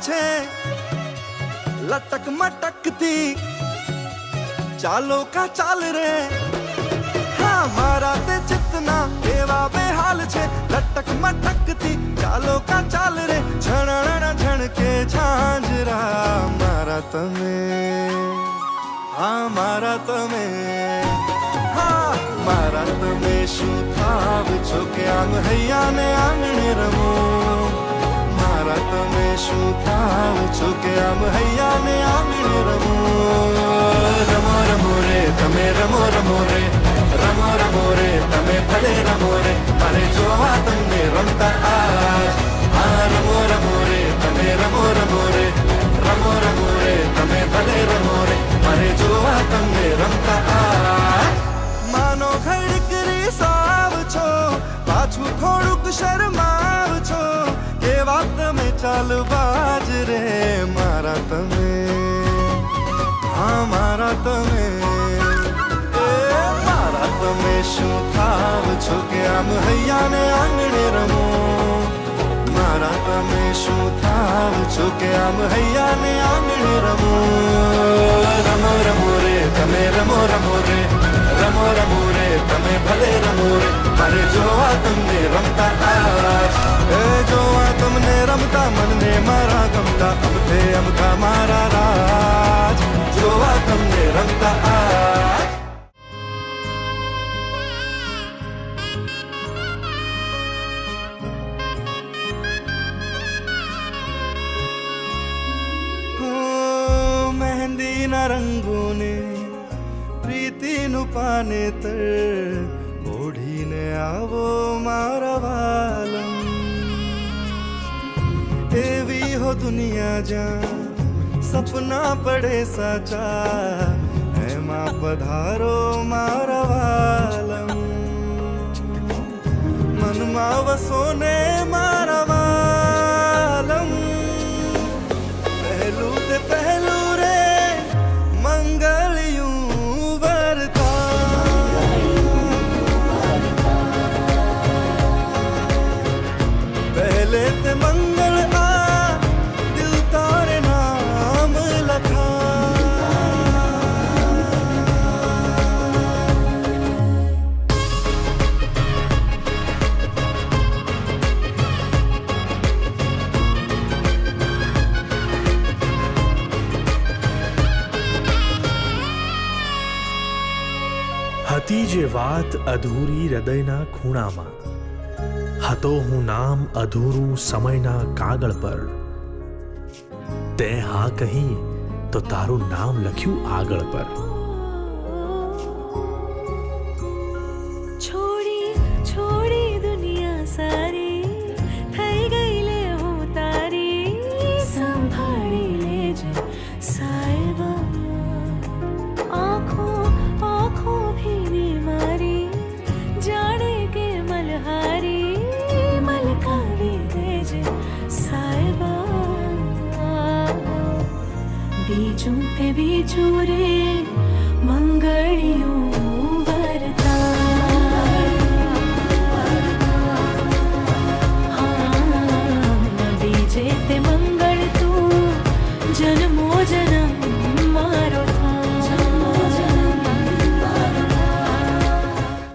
છે લટક મટકતી, ચાલો કા ચાલ રે હા મારા તે ચિતના એવા બેહાલ છે લટક મટકતી, ચાલો કા ચાલ રે છણણ ઝણકે ઝાંઝરા મારા તમે હા મારા તમે હા મારા તમે શું થાવ છો કે આમ હૈયાને આંગણે રમો, મારા તમે શું થાવ છો કે આમ હૈયાને આંગણે રમો, રમો રમો રે તમે રમો રમો રે રમો રમો રે તમે ભલે રમો રે મારે જોવા તમને રમતા આજ, હા રમો રમો રે તમે રમો રમો રે રમો રમો રે તમે ભલે રમો રે મારે જોવા તમને રમતા આજ, માનો ખડકરી સાવ છો પાછું થોડુંક શરમાવ છો કેવા તમે ચાલબાજ રે મારા તમે હા મારા તમે મારા તમે શું થાવ છો કે આમ હૈયાને આંગણે રમો, મારા તમે શું થાવ છો કે આમ હૈયાને આંગણે રમો, રમો રમો રે તમે રમો રમો રે રમો રમો રે તમે ભલે રમો રે મારે જોવા તમને રમતા આજ, એ જોવા તમને રમતા મનને મારા ગમતા અમથે અમથા મારા રાજ, જોવા તમને રમતા આજ. મહેંદીના રંગોને પ્રીતિનું પાનેતર ઓઢીને આવો મારા વાલમ, એવી હો દુનિયા જ્યાં સપના પડે સાચા એમાં પધારો મારા વાલમ, મનમાં વસો ને મારા વાલમ, પહેલું તે પહેલું રે મંગળયું તે મંગળ આ દિલ તારે નામ લખા, હતી જે વાત અધૂરી હૃદયના ખૂણામાં, હતો હું નામ અધૂરું સમયના કાગળ પર, તે હા કહી તો તારું નામ લખ્યું આગળ પર, છોડી છોડી દુનિયા સારી થઈ ગઈ લે હું તારી, સંભાળી લેજે સાહેબા આંખો આંખો ભીની મારી જાણે કે મલહારી, બીજું તે બીજું રે